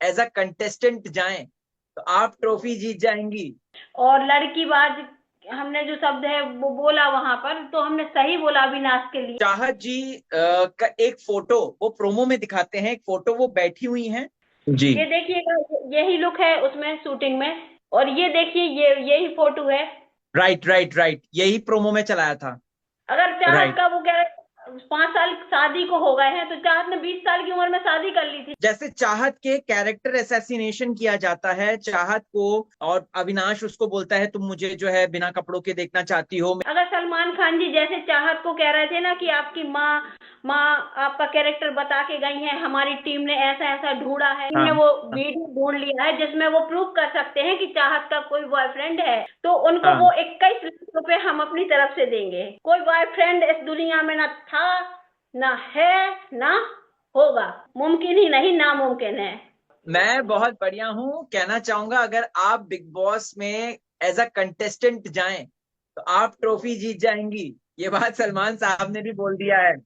As a contestant जाएं तो आप ट्रॉफी जीत जाएंगी। और लड़कीबाज हमने जो शब्द है वो बोला वहां पर, तो हमने सही बोला अविनाश के लिए। चाहत जी का एक फोटो वो प्रोमो में दिखाते हैं, एक फोटो वो बैठी हुई हैं। जी। ये देखिएगा, यही लुक है उसमें शूटिंग में। और ये देखिए, ये यही फोटो है। राइट राइट राइट, यही प्रोमो में चलाया था। अगर चाहत राइट। का वो कह रहे 5 साल शादी को हो गए हैं, तो चाहत ने 20 साल की उम्र में शादी कर ली थी। जैसे चाहत के कैरेक्टर असैसिनेशन किया जाता है चाहत को, और अविनाश उसको बोलता है तुम मुझे जो है बिना कपड़ों के देखना चाहती हो। अगर सलमान खान जी जैसे चाहत को कह रहे थे ना कि आपकी माँ माँ आपका कैरेक्टर बता के गई हैं, हमारी टीम ने ऐसा ऐसा ढूंढा है, टीम हाँ ने वो हाँ वीडियो ढूंढ लिया है जिसमें वो प्रूव कर सकते हैं कि चाहत का कोई बॉयफ्रेंड है, तो उनको हाँ। वो 21 लाख रुपए हम अपनी तरफ से देंगे। कोई बॉयफ्रेंड इस दुनिया में ना था, ना है, ना होगा। मुमकिन ही नहीं, नामुमकिन है। मैं बहुत बढ़िया हूँ, कहना चाहूंगा अगर आप बिग बॉस में एज अ कंटेस्टेंट जाएं तो आप ट्रॉफी जीत जाएंगी। ये बात सलमान साहब ने भी बोल दिया है।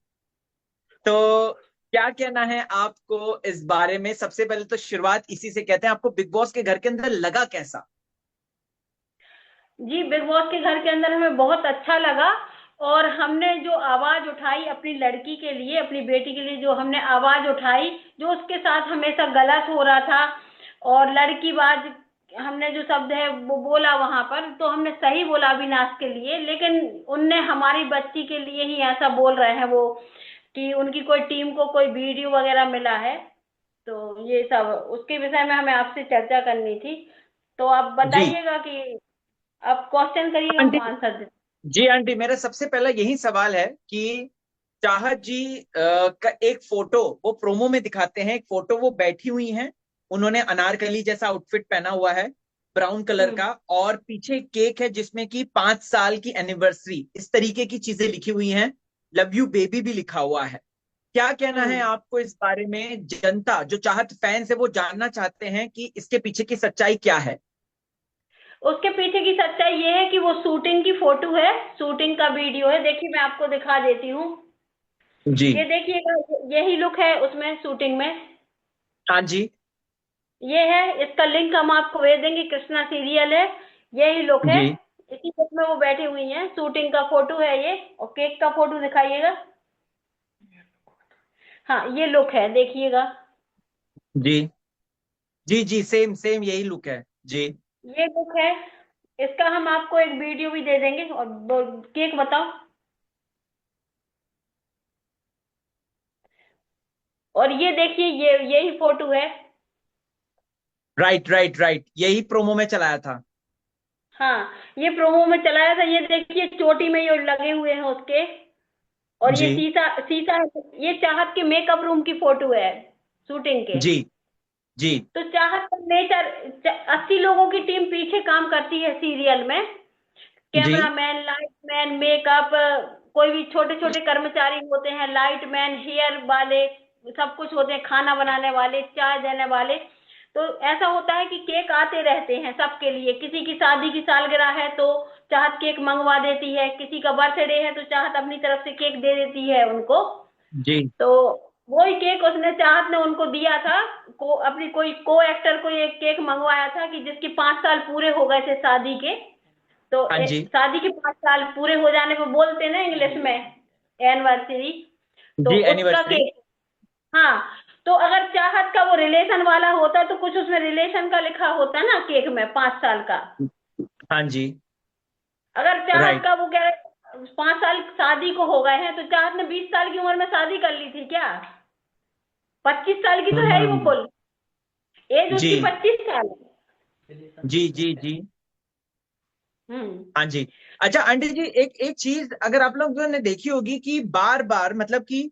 तो क्या कहना है आपको इस बारे में? सबसे पहले तो शुरुआत इसी से कहते हैं, आपको बिग बॉस के घर के अंदर लगा कैसा? जी, बिग बॉस के घर के अंदर हमें बहुत अच्छा लगा। और हमने जो आवाज उठाई अपनी लड़की के लिए, अपनी बेटी के लिए, जो हमने आवाज उठाई, जो उसके साथ हमेशा गलत हो रहा था, और लड़कीबाज हमने जो शब्द है वो बोला वहां पर, तो हमने सही बोला अविनाश के लिए। लेकिन उनने हमारी बच्ची के लिए ही ऐसा बोल रहे हैं वो, कि उनकी कोई टीम को कोई वीडियो वगैरह मिला है। तो ये सब उसके विषय में हमें आपसे चर्चा करनी थी। तो आप जी। बताइएगा कि आप क्वेश्चन करिएगा, आंटी। हम आंसर दें। जी आंटी, मेरा सबसे पहला यही सवाल है कि चाहत जी का एक फोटो वो प्रोमो में दिखाते हैं, एक फोटो वो बैठी हुई हैं। उन्होंने अनारकली जैसा आउटफिट पहना हुआ है, ब्राउन कलर हम्म। का, और पीछे केक है जिसमें कि 5 साल की एनिवर्सरी इस तरीके की चीजें लिखी हुई हैं। लव यू बेबी भी लिखा हुआ है। क्या कहना है हम्म। आपको इस बारे में? जनता जो चाहत फैंस है वो जानना चाहते हैं कि इसके पीछे की सच्चाई क्या है। उसके पीछे की सच्चाई ये है कि वो शूटिंग की फोटो है, शूटिंग का वीडियो है। देखिए, मैं आपको दिखा देती हूँ। जी। ये देखिएगा, यही लुक है उसमें शूटिंग में। हाँ जी। ये है, इसका लिंक हम आपको भेज देंगे, कृष्णा सीरियल है। यही लुक है। जी। इसी लुक में वो बैठी हुई हैं, शूटिंग का फोटो है ये। और केक का फोटो दिखाइएगा। हाँ, ये लुक है, देखिएगा। जी। जी जी, सेम सेम यही लुक है। जी। ये लुक है। इसका हम आपको एक वीडियो भी दे देंगे। और केक बताओ। और ये देखिए, ये यही फोटो है। राइट राइट राइट, यही प्रोमो में चलाया था। हाँ, ये प्रोमो में चलाया था। ये देखिए, चोटी में ये लगे हुए हैं उसके। और ये जी। शीशा शीशा है। ये चाहत के मेकअप रूम की फोटो है, शूटिंग के। जी। जी। तो चाहत का नेचर, 80 लोगों की टीम पीछे काम करती है सीरियल में। जी। कैमरामैन, लाइटमैन, मेकअप, कोई भी छोटे छोटे कर्मचारी होते हैं, लाइटमैन, हेयर वाले, सब कुछ होते हैं, खाना बनाने वाले, चाय देने वाले। तो ऐसा होता है कि केक आते रहते हैं सबके लिए। किसी की शादी की सालगिरह है तो चाहत केक मंगवा देती है, किसी का बर्थडे है तो चाहत अपनी तरफ से केक दे देती है उनको। जी। तो वही केक उसने, चाहत ने उनको दिया था। अपनी कोई को एक्टर को एक केक मंगवाया था कि जिसके 5 साल पूरे हो गए थे शादी के। तो हाँ जी। शादी के 5 साल पूरे हो जाने पर बोलते ना इंग्लिश में एनिवर्सरी। तो जी, उसका एनिवर्सरी। केक। हाँ। तो अगर चाहत का वो रिलेशन वाला होता तो कुछ उसमें रिलेशन का लिखा होता ना केक में, 5 साल का। हाँ जी। अगर चाहत राइट। का वो कह रहे 5 साल शादी को हो गए हैं, तो चाहत ने 20 साल की उम्र में शादी कर ली थी क्या? 25 साल की तो है ही वो हम्म। कुल। एज जी। उसकी 25 साल है। जी। जी। जी। हम्म। हाँ जी। अच्छा आंटी जी, एक एक चीज अगर आप लोगों ने देखी होगी कि बार बार मतलब कि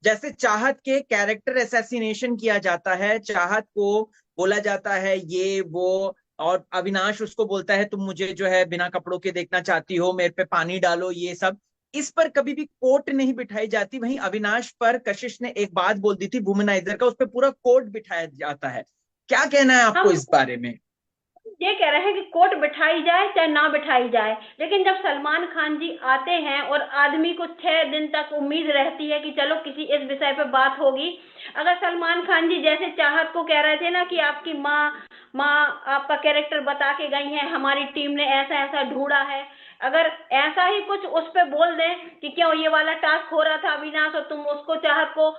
जैसे चाहत के कैरेक्टर असैसिनेशन किया जाता है, चाहत को बोला जाता है ये वो, और अविनाश उसको बोलता है तुम मुझे जो है बिना कपड़ों के देखना चाहती हो, मेरे पे पानी डालो, ये सब। इस पर कभी भी कोट नहीं बिठाई जाती। वहीं अविनाश पर कशिश ने एक बात बोल दी थी वुमनाइजर का, उस पर पूरा कोट बिठाया जाता है। क्या कहना है आपको हम इस बारे में? ये कह रहे हैं कि कोर्ट बिठाई जाए चाहे ना बिठाई जाए, लेकिन जब सलमान खान जी आते हैं और आदमी को 6 दिन तक उम्मीद रहती है कि चलो किसी इस विषय पे बात होगी। अगर सलमान खान जी जैसे चाहत को कह रहे थे ना कि आपकी माँ माँ आपका कैरेक्टर बता के गई है, हमारी टीम ने ऐसा ऐसा ढूंढा है, अगर ऐसा ही कुछ उस पे बोल दें कि क्यों ये वाला टास्क हो रहा था अविनाश और तुम उसको चाहत को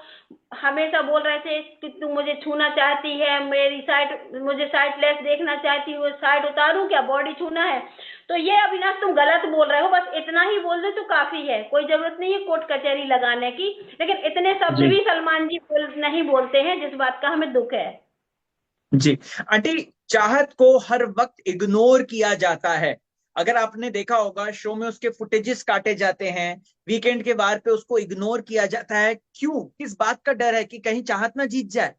हमेशा बोल रहे थे कि तुम मुझे छूना चाहती है, मेरी साइड मुझे साइड लेस देखना चाहती हो, साइड उतारूं क्या, बॉडी छूना है, तो ये अविनाश तुम गलत बोल रहे हो, बस इतना ही बोल दे तो काफी है, कोई जरूरत नहीं है कोर्ट कचहरी लगाने की। लेकिन इतने शब्द जी भी सलमान जी नहीं बोलते हैं, जिस बात का हमें दुख है। जी आंटी, चाहत को हर वक्त इग्नोर किया जाता है। अगर आपने देखा होगा शो में उसके फुटेजेस काटे जाते हैं, वीकेंड के वार पे उसको इग्नोर किया जाता है। क्यों? किस बात का डर है कि कहीं चाहत ना जीत जाए?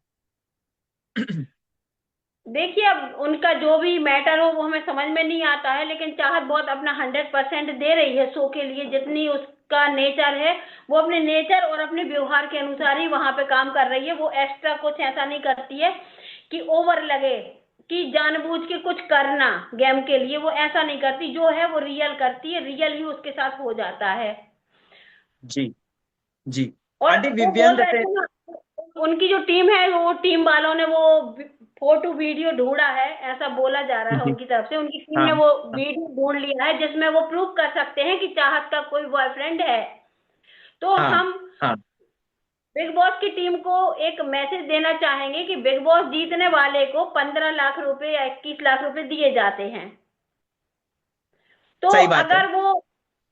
देखिए अब उनका जो भी मैटर हो वो हमें समझ में नहीं आता है, लेकिन चाहत बहुत अपना 100% दे रही है शो के लिए, जितनी उसका नेचर है वो अपने नेचर और अपने व्यवहार के अनुसार ही वहां पे काम कर रही है। वो एक्स्ट्रा कुछ ऐसा नहीं करती है कि ओवर लगे कि जानबूझ के कुछ करना गेम के लिए, वो ऐसा नहीं करती, जो है वो रियल करती है, रियल ही उसके साथ हो जाता है। जी जी और आंटी, वो विवियन बोल रहे जैसे। थे ना, उनकी जो टीम है वो टीम वालों ने वो फोटो वीडियो ढूंढा है, ऐसा बोला जा रहा है जी। उनकी तरफ से, उनकी टीम हाँ ने वो वीडियो ढूंढ लिया है जिसमें वो प्रूव कर सकते हैं कि चाहत का कोई बॉयफ्रेंड है। तो हाँ हम हाँ बिग बॉस की टीम को एक मैसेज देना चाहेंगे कि बिग बॉस जीतने वाले को 15 लाख रुपए या 21 लाख रुपए दिए जाते हैं। तो सही बात है।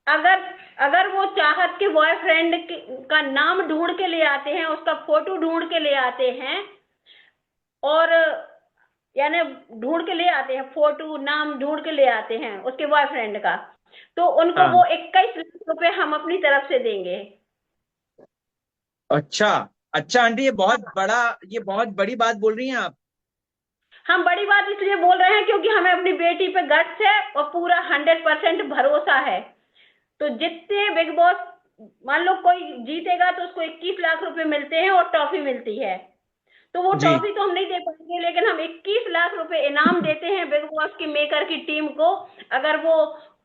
अगर अगर वो चाहत के बॉयफ्रेंड का नाम ढूंढ के ले आते हैं, उसका फोटो ढूंढ के ले आते हैं, और यानी ढूंढ के ले आते हैं, फोटो नाम ढूंढ के ले आते हैं उसके बॉयफ्रेंड का, तो उनको हाँ। वो 21 लाख रुपए हम अपनी तरफ से देंगे। अच्छा अच्छा आंटी, हाँ, ये बहुत बड़ी बात बोल रही हैं आप। हम बड़ी बात इसलिए बोल रहे हैं क्योंकि हमें अपनी बेटी पे गट्स है और पूरा 100% भरोसा है। तो जितने बिग बॉस, मान लो कोई जीतेगा तो उसको 21 लाख रुपए मिलते हैं और ट्रॉफी मिलती है, तो वो जी ट्रॉफी तो हम नहीं दे पाएंगे, लेकिन हम 21 लाख रुपए इनाम देते हैं बिग बॉस की मेकर की टीम को, अगर वो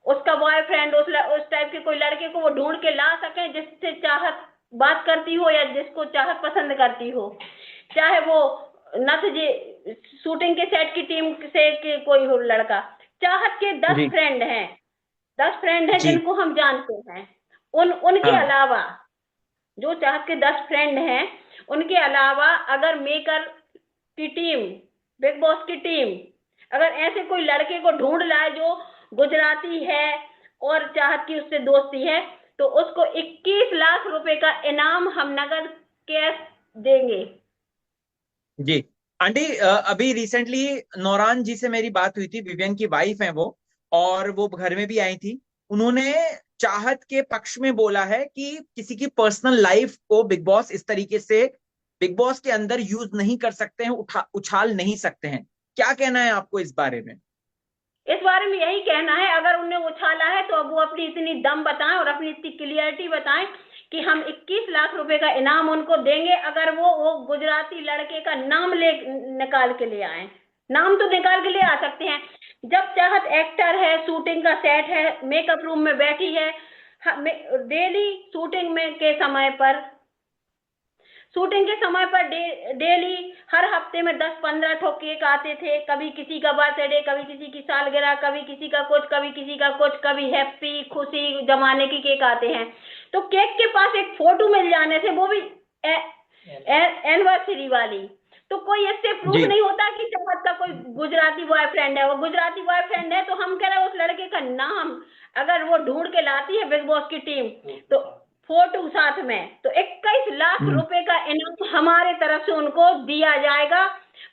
उसका बॉयफ्रेंड उस टाइप के कोई लड़के को वो ढूंढ के ला सके जिससे चाहत बात करती हो या जिसको चाहत पसंद करती हो, चाहे वो नथ जी शूटिंग के सेट की टीम से कोई हो लड़का, चाहत के दस जी फ्रेंड हैं 10 फ्रेंड हैं जी। जिनको हम जानते हैं, उनके हाँ अलावा जो चाहत के 10 फ्रेंड हैं, उनके अलावा अगर मेकर की टीम, बिग बॉस की टीम अगर ऐसे कोई लड़के को ढूंढ लाए जो गुजराती है और चाहत की उससे दोस्ती है, तो उसको 21 लाख रुपए का इनाम हम नगद कैश देंगे। जी आंटी, अभी रिसेंटली नौरान जी से मेरी बात हुई थी, विवियन की वाइफ है वो, और वो घर में भी आई थी। उन्होंने चाहत के पक्ष में बोला है कि किसी की पर्सनल लाइफ को बिग बॉस इस तरीके से बिग बॉस के अंदर यूज नहीं कर सकते हैं, उछाल नहीं सकते हैं। क्या कहना है आपको इस बारे में? इस बारे में यही कहना है, अगर उन्हें उछाला है तो अब वो अपनी इतनी दम बताएं और अपनी इतनी क्लियरिटी बताएं कि हम 21 लाख रुपए का इनाम उनको देंगे अगर वो गुजराती लड़के का नाम निकाल के ले आए। नाम तो निकाल के ले आ सकते हैं, जब चाहत एक्टर है, शूटिंग का सेट है, मेकअप रूम में बैठी है, डेली शूटिंग में के समय पर शूटिंग के समय पर डेली हर हफ्ते में 10-15 ठो केक आते थे, कभी किसी का बर्थडे, कभी किसी की सालगिरह, कभी किसी का कुछ, कभी किसी का कुछ, कभी हैप्पी खुशी जमाने की केक आते हैं। तो केक के पास एक फोटो मिल जाने से, वो भी एनिवर्सरी वाली, तो कोई इससे प्रूफ जी नहीं होता कि चाहत का कोई गुजराती बॉयफ्रेंड है। वो गुजराती बॉयफ्रेंड है तो हम कह रहे हैं उस लड़के का नाम अगर वो ढूंढ के लाती है बिग बॉस की टीम, तो फोटो साथ में, तो 21 लाख रुपए का इनाम हमारे तरफ से उनको दिया जाएगा,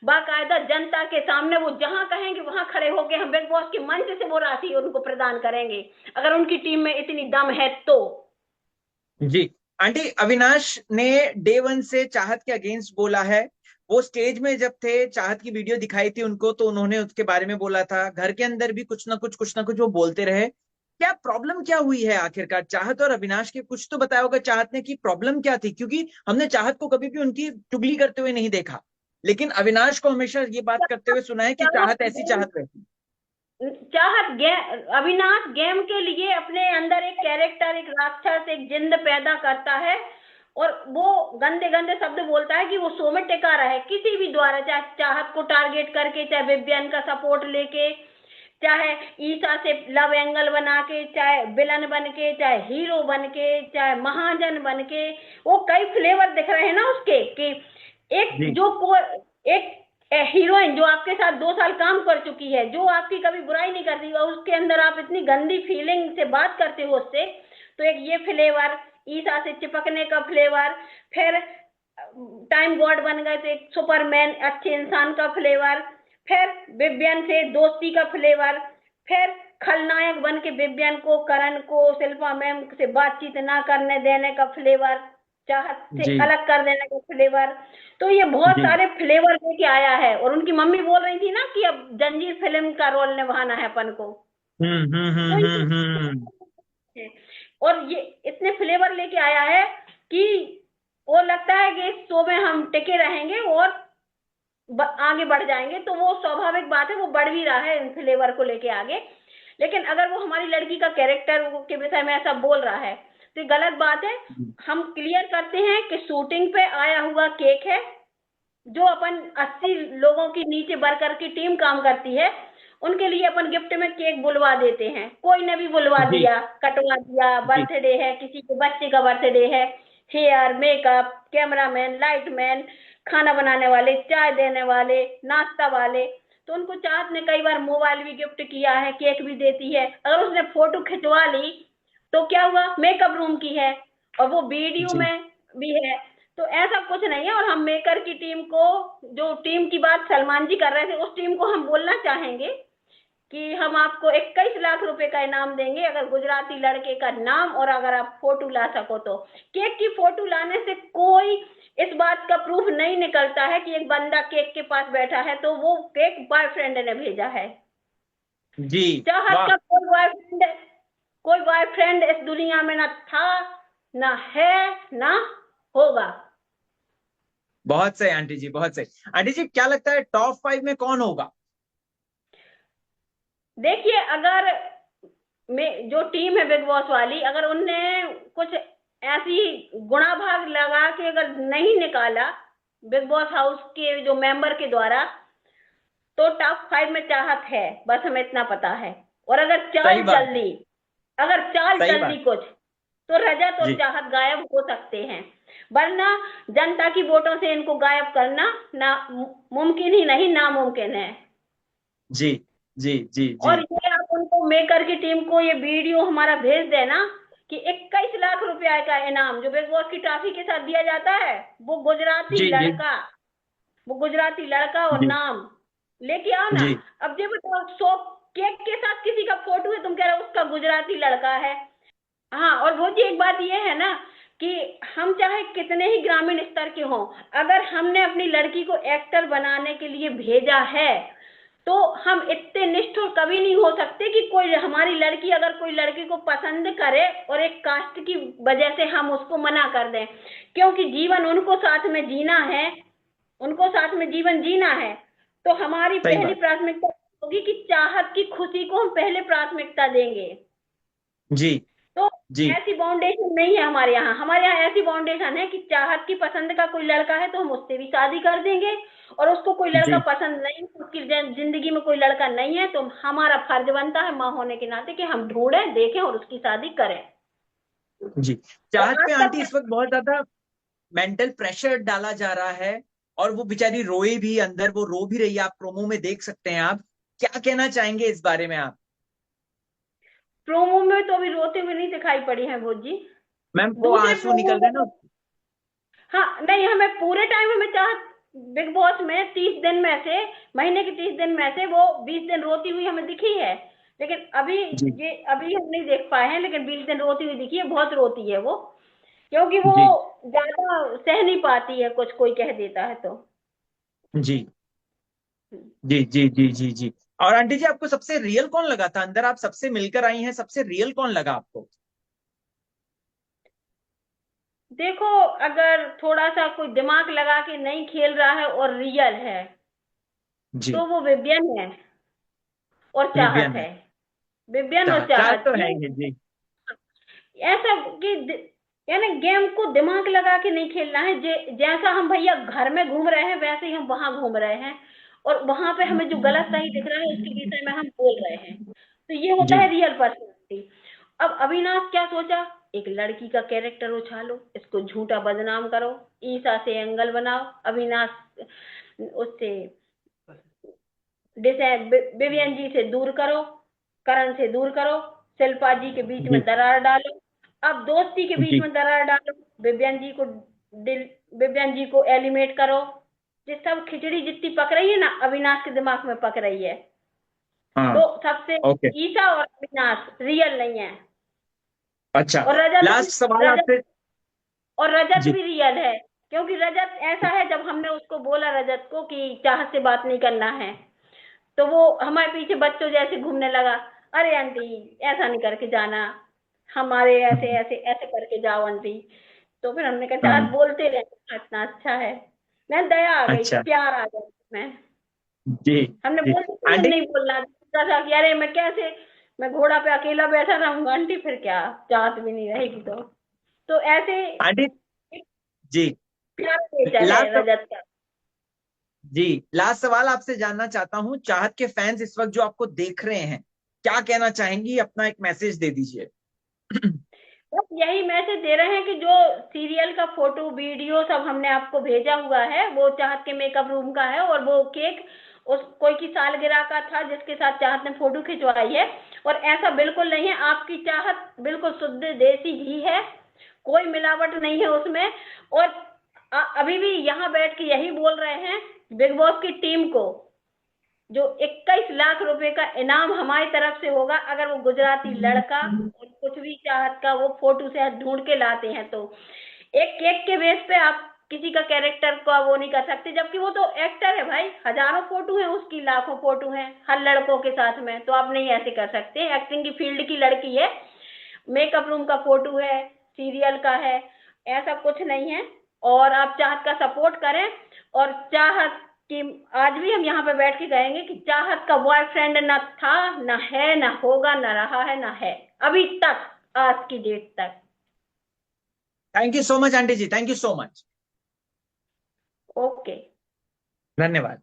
बाकायदा जनता के सामने, वो जहां कहेंगे वहां खड़े होकर हम बिग बॉस के मंच से वो राशि उनको प्रदान करेंगे, अगर उनकी टीम में इतनी दम है तो। जी आंटी, अविनाश ने डे वन से चाहत के अगेंस्ट बोला है। वो स्टेज में जब थे, चाहत की वीडियो दिखाई थी उनको, तो उन्होंने उसके बारे में बोला था। घर के अंदर भी कुछ ना कुछ वो बोलते रहे। क्या प्रॉब्लम क्या हुई है आखिरकार चाहत और अविनाश के? कुछ तो बताया होगा चाहत ने कि प्रॉब्लम क्या थी, क्योंकि हमने चाहत को कभी भी उनकी चुगली करते हुए नहीं देखा। लेकिन अविनाश को हमेशा ये बात करते हुए सुना है कि चाहत ऐसी चाहत चाहत वैसी। अविनाश गेम के लिए अपने अंदर एक कैरेक्टर, एक राक्षस, एक जिंद पैदा करता है और वो गंदे गंदे शब्द बोलता है कि वो शो में टिका रहा है किसी भी द्वारा, चाहे चाहत को टारगेट करके, चाहे विवियन का सपोर्ट लेके, चाहे ईसा से लव एंगल बना के, चाहे विलन बन के, चाहे हीरो बन के, चाहे महाजन बन के। वो कई फ्लेवर दिख रहे हैं ना उसके, कि एक जी जो को एक हीरोइन जो आपके साथ 2 साल काम कर चुकी है, जो आपकी कभी बुराई नहीं करती, और उसके अंदर आप इतनी गंदी फीलिंग से बात करते हो उससे, तो एक ये फ्लेवर, ईसा से चिपकने का फ्लेवर, फिर टाइम गॉड बन गए तो एक सुपरमैन, अच्छे इंसान का फ्लेवर, फिर विवियन से दोस्ती का फ्लेवर, फिर खलनायक बन के विवियन को, करण को, शिल्पा मैम से बातचीत ना करने देने का फ्लेवर, चाहत से जी अलग कर देने का फ्लेवर। तो ये बहुत जी। सारे फ्लेवर लेके आया है। और उनकी मम्मी बोल रही थी ना कि अब जंजीर फिल्म का रोल निभाना है अपन को। तो ये और ये इतने फ्लेवर लेके आया है कि वो लगता है कि इस शो में हम टिके रहेंगे और आगे बढ़ जाएंगे। तो वो स्वाभाविक बात है, वो बढ़ भी रहा है इन फ्लेवर को लेके आगे। लेकिन अगर वो हमारी लड़की का कैरेक्टर के विषय में ऐसा बोल रहा है तो ये गलत बात है। हम क्लियर करते हैं कि शूटिंग पे आया हुआ केक है, जो अपन 80 लोगों की नीचे वर्कर की टीम काम करती है, उनके लिए अपन गिफ्ट में केक बुलवा देते हैं। कोई ने भी बुलवा जी दिया, कटवा दिया, जी बर्थडे है, किसी के बच्चे का बर्थडे है, हेयर, मेकअप, कैमरामैन, लाइटमैन, खाना बनाने वाले, चाय देने वाले, नाश्ता वाले, तो उनको चाहत ने कई बार मोबाइल भी गिफ्ट किया है, केक भी देती है। अगर उसने फोटो खिंचवा ली तो क्या हुआ, मेकअप रूम की है और वो वीडियो जी। में भी है। तो ऐसा कुछ नहीं है। और हम मेकर की टीम को, जो टीम की बात सलमान जी कर रहे थे, उस टीम को हम बोलना चाहेंगे कि हम आपको 21 लाख रुपए का इनाम देंगे अगर गुजराती लड़के का नाम और अगर आप फोटो ला सको तो। केक की फोटो लाने से कोई इस बात का प्रूफ नहीं निकलता है कि एक बंदा केक के पास बैठा है तो वो केक बॉयफ्रेंड ने भेजा है। जी। चाहत वाह। का कोई बॉयफ्रेंड इस दुनिया में ना था, ना है, ना होगा। बहुत सही आंटी जी, बहुत सही। आंटी जी क्या लगता है टॉप 5 में कौन होगा? देखिए, अगर में जो टीम है बिग बॉस वाली, अगर उनने कुछ ऐसी गुणा भाग लगा के अगर नहीं निकाला बिग बॉस हाउस के जो मेंबर के द्वारा, तो टॉप 5 में चाहत है, बस हमें इतना पता है। और सही बात। अगर चाल सही चल दी बात। कुछ, तो रजत और जी चाहत गायब हो सकते हैं। वरना जनता की वोटों से इनको गायब करना ना मुमकिन ही नहीं, नामुमकिन है। जी जी जी जी। और ये आप उनको, मेकर की टीम को ये वीडियो हमारा भेज देना कि 21 लाख रुपया का इनाम जो बिग बॉस की ट्रॉफी के साथ दिया जाता है, वो गुजराती जी जी लड़का, वो गुजराती लड़का और जी नाम लेके आओ ना। जी। अब ये बताओ, सो केक के साथ किसी का फोटो है, तुम कह रहे हो उसका गुजराती लड़का है। हाँ, और वो जी एक बात ये है ना कि हम चाहे कितने ही ग्रामीण स्तर के हों, अगर हमने अपनी लड़की को एक्टर बनाने के लिए भेजा है, तो हम इतने निष्ठुर कभी नहीं हो सकते कि कोई हमारी लड़की, अगर कोई लड़की को पसंद करे और एक कास्ट की वजह से हम उसको मना कर दें। क्योंकि जीवन उनको साथ में जीना है, उनको साथ में जीवन जीना है। तो हमारी सही पहली बात। प्राथमिकता होगी कि चाहत की खुशी को हम पहले प्राथमिकता देंगे। जी तो जी ऐसी बाउंडेशन नहीं है हमारे यहाँ। हमारे यहाँ ऐसी बाउंडेशन है कि चाहत की पसंद का कोई लड़का है तो हम उससे भी शादी कर देंगे, और उसको कोई लड़का जी पसंद नहीं, उसकी जिंदगी में कोई लड़का नहीं है, तो हमारा फर्ज बनता है माँ होने के नाते कि हम ढूंढें, देखें और उसकी शादी करें। जी। और चाहत आज पे आंटी तक इस वक्त बहुत ज्यादा मेंटल प्रेशर डाला जा रहा है, और वो बेचारी रोए भी, अंदर वो रो भी रही है, आप प्रोमो में देख सकते हैं। आप क्या कहना चाहेंगे इस बारे में आप? प्रोमो में तो अभी रोते हुए नहीं दिखाई पड़ी है वो जी। मैम वो दूसरे आंसू प्रोमो निकल रहे में हैं ना। तो, हाँ नहीं, हमें पूरे टाइम हमें चाहत बिग बॉस में 30 दिन में से, महीने के 30 दिन में से वो 20 दिन रोती हुई हमें दिखी है। लेकिन अभी जी ये अभी हम नहीं देख पाए हैं, लेकिन 20 दिन रोती हुई दिखी है। बहुत रोती है वो, क्योंकि वो जी ज्यादा सह नहीं पाती है कुछ, कोई कह देता है तो। जी जी जी जी जी जी। और आंटी जी आपको सबसे रियल कौन लगा था अंदर? आप सबसे मिलकर आई हैं, सबसे रियल कौन लगा आपको? देखो, अगर थोड़ा सा कोई दिमाग लगा के नहीं खेल रहा है और रियल है, जी। तो वो विवियन है और चाहत विवियन है। है। विवियन और चाहत चाहत तो है ये ही जी। ऐसा कि यानी गेम को दिमाग लगा के नहीं खेलना है। जैसा हम भैया घर में घूम रहे हैं वैसे ही हम वहां घूम रहे हैं, और वहां पे हमें जो गलत सही दिख रहा है उसके विषय में हम बोल रहे हैं। तो ये होता जी है रियल पर्सनैलिटी। अब अविनाश क्या सोचा, एक लड़की का कैरेक्टर उछालो, इसको झूठा बदनाम करो, ईसा से एंगल बनाओ, अविनाश उससे विवियन जी से दूर करो, करण से दूर करो, शिल्पा जी के बीच में जी दरार डालो। अब दोस्ती के बीच जी। में दरार डालो, विवियन जी को विवियन जी को एलिमिनेट करो। जिस सब खिचड़ी जितनी पक रही है ना, अविनाश के दिमाग में पक रही है। हाँ। तो सबसे ओके। ईसा और अविनाश रियल नहीं है। अच्छा, और रजत लास्ट सवाल रजत आपसे। और रजत जी भी रियल है। क्योंकि रजत ऐसा है, जब हमने उसको बोला रजत को कि चाहत से बात नहीं करना है, तो वो हमारे पीछे बच्चों जैसे घूमने लगा। अरे आंटी, ऐसा नहीं करके जाना, हमारे ऐसे ऐसे ऐसे करके जाओ आंटी। तो फिर हमने कहा चाहत हाँ। बोलते रहे, इतना अच्छा है। मैं दया आ गई, अच्छा। प्यार आ गया मैं। जी हमने जी। बोल दिया आंटी। नहीं बोलना था कि अरे मैं कैसे, मैं घोड़ा पे अकेला बैठा रहूंगा आंटी, फिर क्या, चाहत भी नहीं रहेगी तो ऐसे आंटी। एक जी। प्यार नेचर है लास्ट। रजत का। जी, लास्ट सवाल आपसे जानना चाहता हूँ, चाहत के फैंस इस वक्त जो आपको देख रहे हैं, क्या कहना चाहेंगी? अपना एक मैसेज दे दीजिए। बस यही मैसेज दे रहे हैं कि जो सीरियल का फोटो वीडियो सब हमने आपको भेजा हुआ है, वो चाहत के मेकअप रूम का है, और वो केक उस कोई की सालगिरह का था जिसके साथ चाहत ने फोटो खिंचवाई है। और ऐसा बिल्कुल नहीं है, आपकी चाहत बिल्कुल शुद्ध देसी घी है, कोई मिलावट नहीं है उसमें। और अभी भी यहाँ बैठ के यही बोल रहे हैं बिग बॉस की टीम को, जो 21 लाख रुपए का इनाम हमारी तरफ से होगा अगर वो गुजराती लड़का और कुछ भी चाहत का वो फोटो से ढूंढ के लाते हैं। तो एक केक के बेस पे आप किसी का कैरेक्टर का वो नहीं कर सकते, जबकि वो तो एक्टर है भाई, हजारों फोटो है उसकी, लाखों फोटो है हर लड़कों के साथ में, तो आप नहीं ऐसे कर सकते। एक्टिंग की फील्ड की लड़की है, मेकअप रूम का फोटो है, सीरियल का है, ऐसा कुछ नहीं है। और आप चाहत का सपोर्ट करें। और चाहत कि आज भी हम यहाँ पे बैठ के कहेंगे कि चाहत का बॉयफ्रेंड ना था, ना है, ना होगा, ना रहा है, ना है अभी तक, आज की डेट तक। Thank you so much aunty ji, thank you so much. Okay. धन्यवाद।